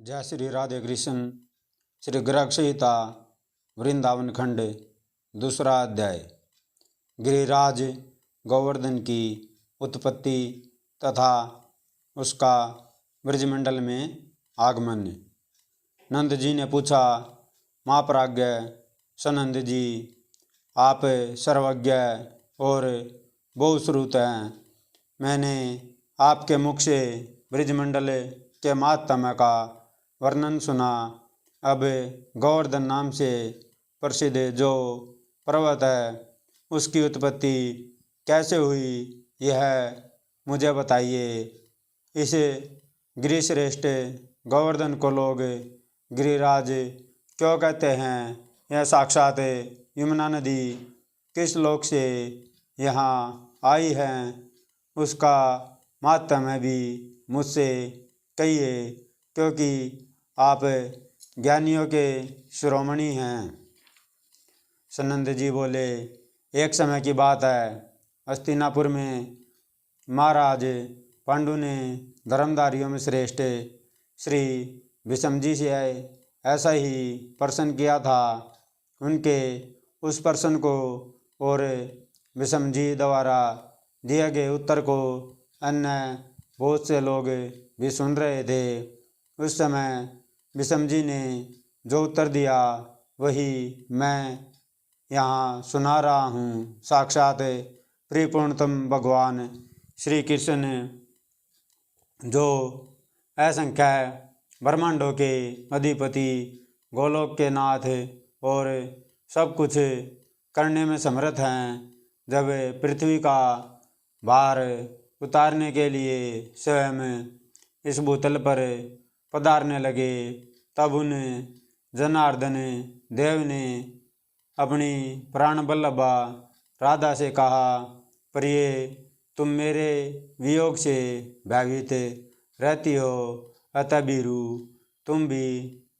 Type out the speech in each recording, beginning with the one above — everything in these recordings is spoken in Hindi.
जय श्री राधे कृष्ण। श्री ग्रह संहिता वृंदावन खंड दूसरा अध्याय। गिरिराज गोवर्धन की उत्पत्ति तथा उसका ब्रजमंडल में आगमन। नंद जी ने पूछा, महाप्राज्ञ सनंद जी, आप सर्वज्ञ और बहुश्रुत हैं। मैंने आपके मुख से ब्रजमंडल के महात्म्य का वर्णन सुना। अब गोवर्धन नाम से प्रसिद्ध जो पर्वत है उसकी उत्पत्ति कैसे हुई, यह मुझे बताइए। इस गिरिश्रेष्ठ गोवर्धन को लोग गिरिराज क्यों कहते हैं? यह साक्षात यमुना नदी किस लोक से यहाँ आई है, उसका महात्म्य भी मुझसे कहिए, क्योंकि आप ज्ञानियों के शिरोमणि हैं। सनंद जी बोले, एक समय की बात है, हस्तिनापुर में महाराज पांडु ने धर्मधारियों में श्रेष्ठ श्री विषम जी से ऐसा ही प्रश्न किया था। उनके उस प्रश्न को और विषम जी द्वारा दिए गए उत्तर को अन्य बहुत से लोग भी सुन रहे थे। उस समय विषम जी ने जो उत्तर दिया वही मैं यहाँ सुना रहा हूँ। साक्षात परिपूर्णतम भगवान श्री कृष्ण, जो असंख्य ब्रह्मांडों के अधिपति, गोलोक के नाथ और सब कुछ करने में समर्थ हैं, जब पृथ्वी का भार उतारने के लिए स्वयं इस भूतल पर पधारने लगे, तब उन जनार्दन देव ने अपनी प्राण बल्लभा राधा से कहा, प्रिय, तुम मेरे वियोग से भयभीत रहती हो, अतः बीरू तुम भी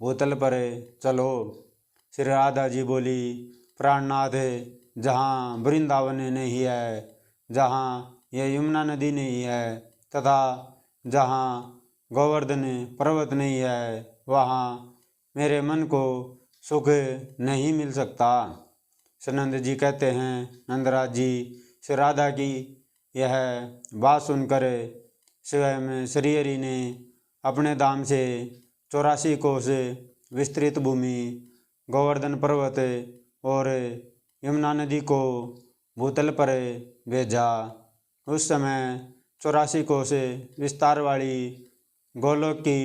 भूतल पर चलो। श्री राधा जी बोली, प्राणनाथ, जहाँ वृंदावन नहीं है, जहाँ यह यमुना नदी नहीं है तथा जहाँ गोवर्धन पर्वत नहीं है, वहाँ मेरे मन को सुख नहीं मिल सकता। सनंद जी कहते हैं, नंदराज जी, श्री राधा की यह बात सुनकर स्वयं श्री हरि ने अपने धाम से 84 कोस विस्तृत भूमि, गोवर्धन पर्वत और यमुना नदी को भूतल पर भेजा। उस समय 84 कोस विस्तार वाली गोलोक की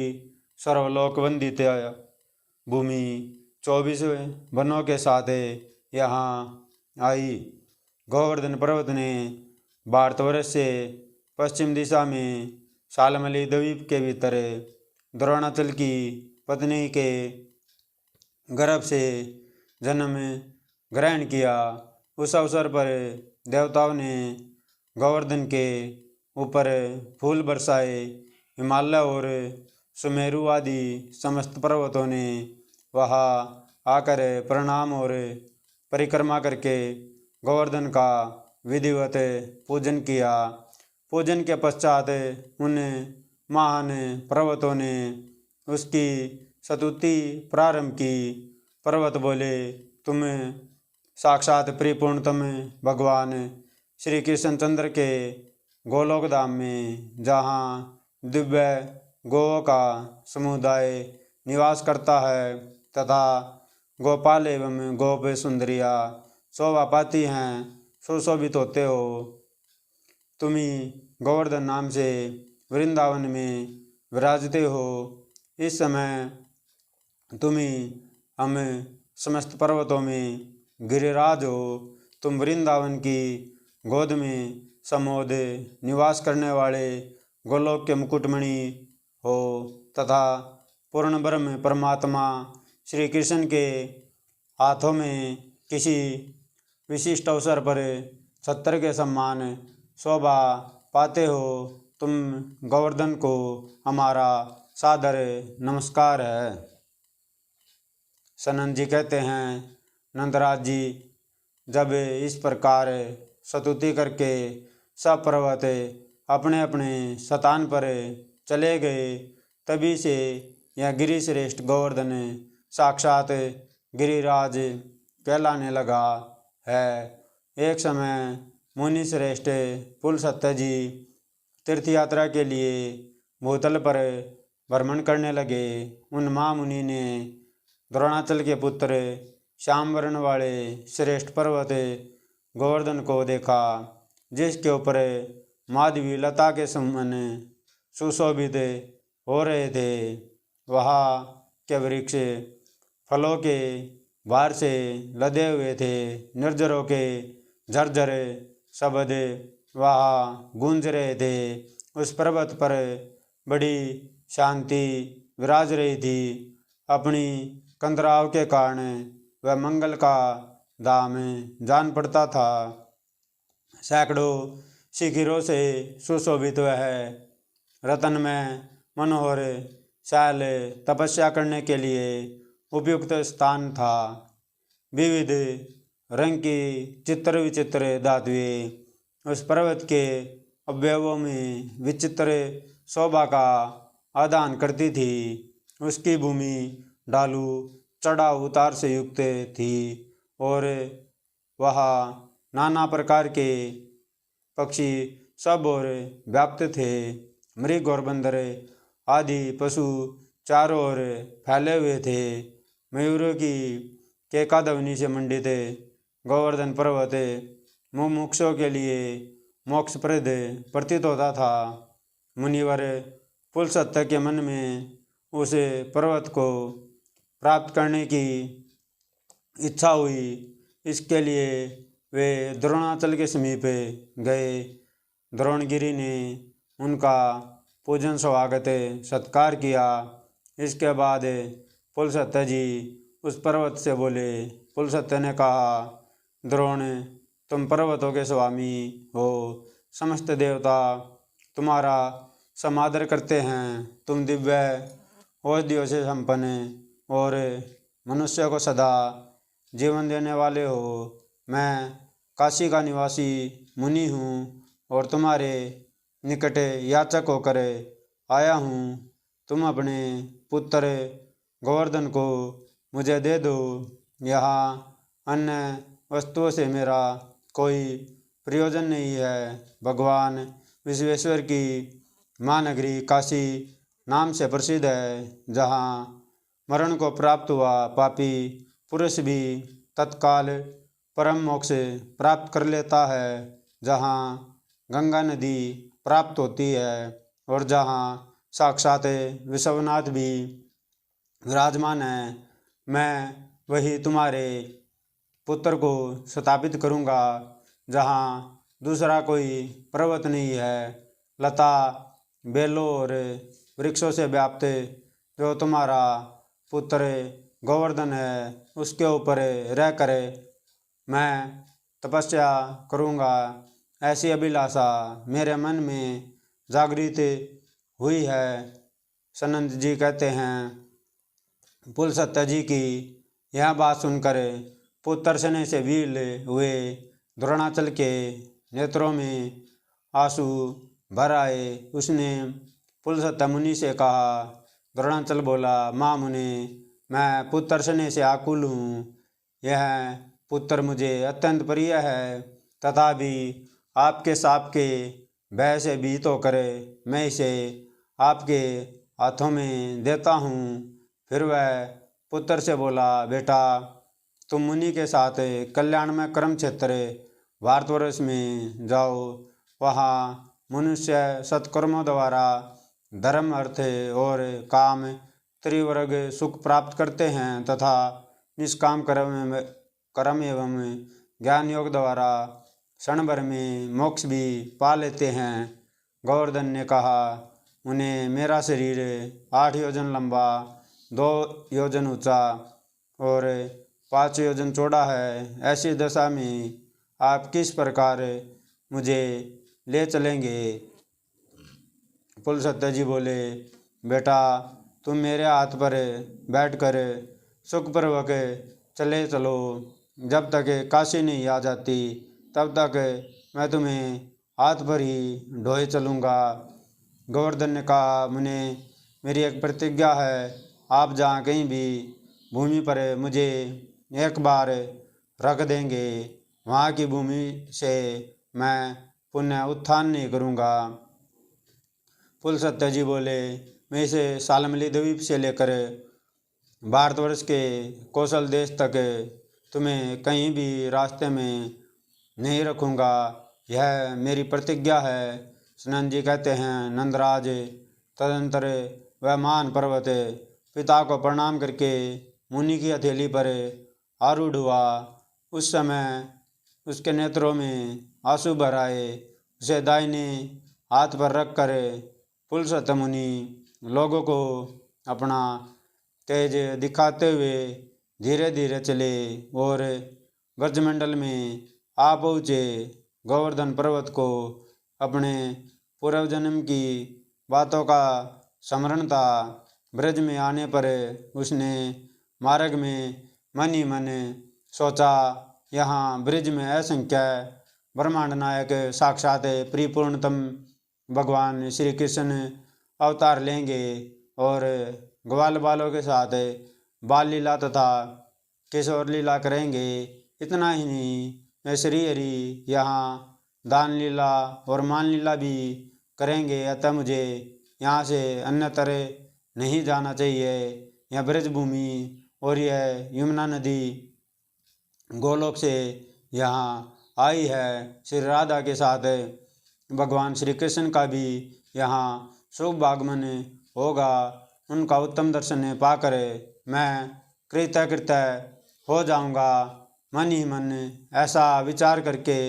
सर्वलोक वंदित भूमि 24 वनों के साथ यहाँ आई। गोवर्धन पर्वत ने भारतवर्ष से पश्चिम दिशा में शालमली द्वीप के भीतर द्रोणाचल की पत्नी के गर्भ से जन्म ग्रहण किया। उस अवसर पर देवताओं ने गोवर्धन के ऊपर फूल बरसाए। हिमालय और सुमेरु आदि समस्त पर्वतों ने वहाँ आकर प्रणाम और परिक्रमा करके गोवर्धन का विधिवत पूजन किया। पूजन के पश्चात उन महान पर्वतों ने उसकी स्तुति प्रारंभ की। पर्वत बोले, तुम साक्षात परिपूर्णतम भगवान श्री कृष्णचंद्र के गोलोक धाम में, जहाँ दिव्य गोओं का समुदाय निवास करता है तथा गोपाल एवं गोप सुंदरिया शोभा पाती हैं, सुशोभित होते हो। तुम ही गोवर्धन नाम से वृंदावन में विराजते हो। इस समय तुम ही हम समस्त पर्वतों में गिरिराज हो। तुम वृंदावन की गोद में समोद निवास करने वाले गोलोक के मुकुटमणि हो तथा पूर्ण ब्रह्म परमात्मा श्री कृष्ण के हाथों में किसी विशिष्ट अवसर पर छत्र के समान शोभा पाते हो। तुम गोवर्धन को हमारा सादर नमस्कार है। सनंद जी कहते हैं, नंदराज जी, जब इस प्रकार स्तुति करके सब पर्वत अपने अपने स्थान पर चले गए, तभी से यह गिरिश्रेष्ठ गोवर्धन साक्षात गिरिराज कहलाने लगा है। एक समय मुनि श्रेष्ठ पुलस्त्य जी तीर्थ यात्रा के लिए भूतल पर भ्रमण करने लगे। उन महामुनि ने द्रोणाचल के पुत्र श्याम वर्ण वाले श्रेष्ठ पर्वत गोवर्धन को देखा, जिसके ऊपर माधवी लता के समान सुशोभित हो रहे थे। वहाँ के वृक्ष फलों के भार से लदे हुए थे। निर्जरों के झरझर शब्द वहाँ गूंज रहे थे। उस पर्वत पर बड़ी शांति विराज रही थी। अपनी कंदराव के कारण वह मंगल का धाम जान पड़ता था। सैकड़ों शिखरों से सुशोभित वह रतन में मनोहर शैल तपस्या करने के लिए उपयुक्त स्थान था। विविध रंग की चित्र विचित्र धातुएं उस पर्वत के अवयवों में विचित्र शोभा का आदान करती थी। उसकी भूमि ढालू चढ़ाव उतार से युक्त थी और वहाँ नाना प्रकार के पक्षी सब और व्याप्त थे। मृग और बंदर आदि पशु चारों ओर फैले हुए थे। मयूरों की केकाध्वनि से मंडित गोवर्धन पर्वत मुमुक्षुओं के लिए मोक्षप्रद प्रतीत होता था। मुनिवर पुलस्त्य के मन में उस पर्वत को प्राप्त करने की इच्छा हुई। इसके लिए वे द्रोणाचल के समीप गए। द्रोणगिरि ने उनका पूजन स्वागत सत्कार किया। इसके बाद पुलस्त्य जी उस पर्वत से बोले। पुलस्त्य ने कहा, द्रोण, तुम पर्वतों के स्वामी हो। समस्त देवता तुम्हारा समादर करते हैं। तुम दिव्य औषधियों से संपन्न और मनुष्य को सदा जीवन देने वाले हो। मैं काशी का निवासी मुनि हूँ और तुम्हारे निकट याचक होकर आया हूँ। तुम अपने पुत्र गोवर्धन को मुझे दे दो। यहाँ अन्य वस्तुओं से मेरा कोई प्रयोजन नहीं है। भगवान विश्वेश्वर की महानगरी काशी नाम से प्रसिद्ध है, जहाँ मरण को प्राप्त हुआ पापी पुरुष भी तत्काल परम मोक्ष प्राप्त कर लेता है, जहाँ गंगा नदी प्राप्त होती है और जहाँ साक्षात विश्वनाथ भी विराजमान है। मैं वही तुम्हारे पुत्र को स्थापित करूँगा, जहाँ दूसरा कोई पर्वत नहीं है। लता बेलों और वृक्षों से व्याप्त जो तुम्हारा पुत्र गोवर्धन है, उसके ऊपर रह कर मैं तपस्या करूँगा। ऐसी अभिलाषा मेरे मन में जागृत हुई है। सनंद जी कहते हैं, पुलस्त्य जी की यह बात सुनकर पुत्र स्नेह से विल हुए द्रोणाचल के नेत्रों में आंसू भर आए। उसने पुलस्त्य मुनि से कहा। द्रोणाचल बोला, महामुनि, मैं पुत्र स्नेह से आकुल हूँ। यह पुत्र मुझे अत्यंत प्रिय है, तथापि आपके शाप के भय से भीत होकर मैं इसे आपके हाथों में देता हूँ। फिर वह पुत्र से बोला, बेटा, तुम मुनि के साथ कल्याणमय कर्म क्षेत्र भारतवर्ष में जाओ। वहाँ मनुष्य सत्कर्मों द्वारा धर्म, अर्थ और काम त्रिवर्ग सुख प्राप्त करते हैं तथा निष्काम कर्म एवं ज्ञान योग द्वारा क्षण भर में मोक्ष भी पा लेते हैं। गोवर्धन ने कहा, उन्हें मेरा शरीर 8 योजन लंबा, 2 योजन ऊंचा और 5 योजन चौड़ा है। ऐसी दशा में आप किस प्रकार मुझे ले चलेंगे? पुलस्त्य जी बोले, बेटा, तुम मेरे हाथ पर बैठकर सुखपूर्वक चले चलो। जब तक काशी नहीं आ जाती तब तक मैं तुम्हें हाथ भर ही ढोए चलूँगा। गोवर्धन ने कहा, मुने, मेरी एक प्रतिज्ञा है। आप जहाँ कहीं भी भूमि पर मुझे एक बार रख देंगे, वहाँ की भूमि से मैं पुनः उत्थान नहीं करूँगा। पुलस्त्य जी बोले, मैं इसे शाल्मली द्वीप से लेकर भारतवर्ष के कौशल देश तक तुम्हें कहीं भी रास्ते में नहीं रखूँगा, यह मेरी प्रतिज्ञा है। सनंद जी कहते हैं, नंदराज तदंतर वह महान पर्वत पिता को प्रणाम करके मुनि की हथेली पर आरूढ़ हुआ। उस समय उसके नेत्रों में आंसू भर आए। उसे दाहिने हाथ पर रख कर पुलस्त्य मुनि लोगों को अपना तेज दिखाते हुए धीरे धीरे चले और ब्रजमंडल में आ पहुँचे। गोवर्धन पर्वत को अपने पूर्व जन्म की बातों का स्मरण था। ब्रज में आने पर उसने मार्ग में मन ही मन सोचा, यहाँ ब्रज में असंख्य ब्रह्मांड नायक साक्षात परिपूर्णतम भगवान श्री कृष्ण अवतार लेंगे और ग्वाल बालों के साथ बाल लीला तथा किशोर लीला करेंगे। इतना ही नहीं, मैं श्री हरि यहाँ दान लीला और मान लीला भी करेंगे। अतः मुझे यहाँ से अन्यतर नहीं जाना चाहिए। यह ब्रजभूमि और यह यमुना नदी गोलोक से यहाँ आई है। श्री राधा के साथ भगवान श्री कृष्ण का भी यहाँ शुभ आगमन होगा। उनका उत्तम दर्शन पाकर मैं कृतकृत्य हो जाऊंगा। मन ही मन ऐसा विचार करके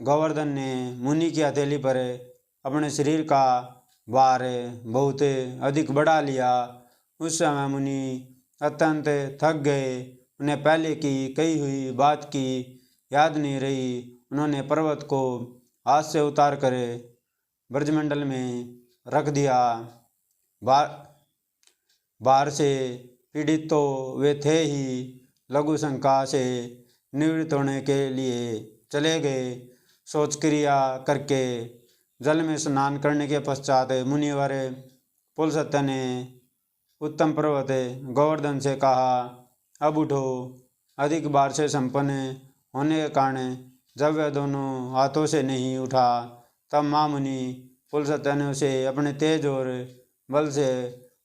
गोवर्धन ने मुनि की हथेली पर अपने शरीर का भार बहुत अधिक बढ़ा लिया। उस समय मुनि अत्यंत थक गए। उन्हें पहले की कही हुई बात की याद नहीं रही। उन्होंने पर्वत को हाथ से उतार कर ब्रजमंडल में रख दिया। बाहर से पीड़ित तो वे थे ही, लघु शंका से निवृत्त होने के लिए चले गए। शौच क्रिया करके जल में स्नान करने के पश्चात मुनिवर पुलस्त्य ने उत्तम पर्वत गोवर्धन से कहा, अब उठो। अधिक बार से संपन्न होने के कारण जब वह दोनों हाथों से नहीं उठा, तब महामुनि पुलस्त्य ने उसे अपने तेज और बल से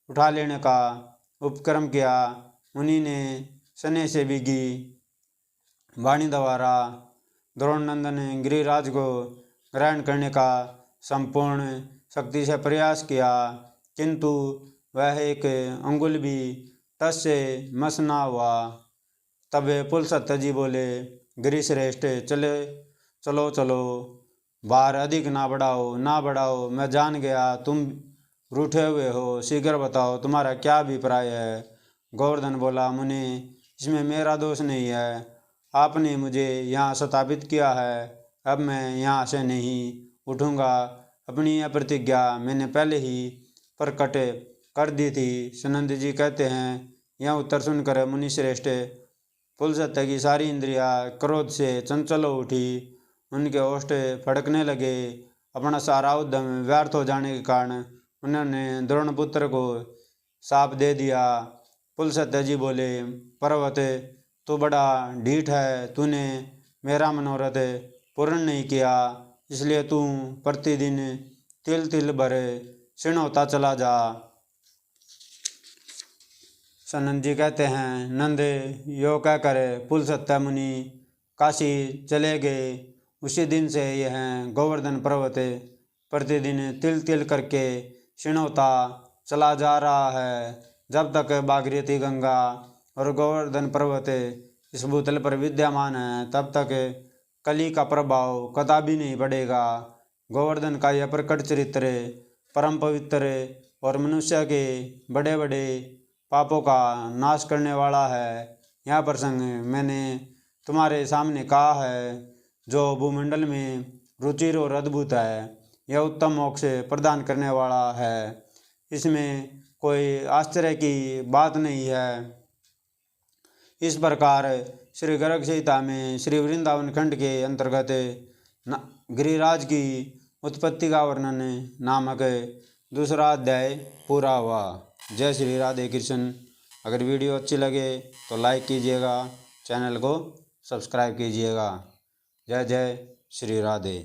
उठा लेने का उपक्रम किया। मुनि ने स्नेह से भीगी वाणी द्वारा द्रोणनंदन गिरिराज को ग्रहण करने का संपूर्ण शक्ति से प्रयास किया, किंतु वह एक अंगुल भी टस से मस ना हुआ। तब पुलस्त्य जी बोले, गिरिश्रेष्ठ चलो चलो, भार अधिक ना बढ़ाओ। मैं जान गया तुम रूठे हुए हो, शीघ्र बताओ तुम्हारा क्या अभिप्राय है। गोवर्धन बोला, मुनि इसमें मेरा दोष नहीं है। आपने मुझे यहाँ स्थापित किया है, अब मैं यहाँ से नहीं उठूँगा। अपनी यह प्रतिज्ञा मैंने पहले ही प्रकट कर दी थी। सनंद जी कहते हैं, यह उत्तर सुनकर मुनि श्रेष्ठ पुलस्त्य की सारी इंद्रियां क्रोध से चंचल हो उठी। उनके ओष्ठ फड़कने लगे। अपना सारा उद्यम व्यर्थ हो जाने के कारण उन्होंने द्रोणपुत्र को शाप दे दिया। पुलस्त्य जी बोले, पर्वत तू बड़ा ढीठ है, तूने मेरा मनोरथ पूर्ण नहीं किया, इसलिए तू प्रतिदिन तिल तिल भर क्षीण होता चला जा। सनंद जी कहते हैं, नंद यो कहकर पुलस्त्य मुनि काशी चले गए। उसी दिन से यह गोवर्धन पर्वत प्रतिदिन तिल तिल करके क्षीण होता चला जा रहा है। जब तक भागीरथी गंगा और गोवर्धन पर्वत इस भूतल पर विद्यमान है, तब तक कली का प्रभाव कदापि नहीं बढ़ेगा। गोवर्धन का यह प्रकट चरित्र परम पवित्र और मनुष्य के बड़े बड़े पापों का नाश करने वाला है। यह प्रसंग मैंने तुम्हारे सामने कहा है, जो भूमंडल में रुचिर और अद्भुत है। यह उत्तम मोक्ष प्रदान करने वाला है, इसमें कोई आश्चर्य की बात नहीं है। इस प्रकार श्री गर्ग संहिता में श्री वृंदावन खंड के अंतर्गत गिरिराज की उत्पत्ति का वर्णन नामक दूसरा अध्याय पूरा हुआ। जय श्री राधे कृष्ण। अगर वीडियो अच्छी लगे तो लाइक कीजिएगा, चैनल को सब्सक्राइब कीजिएगा। जय जय श्री राधे।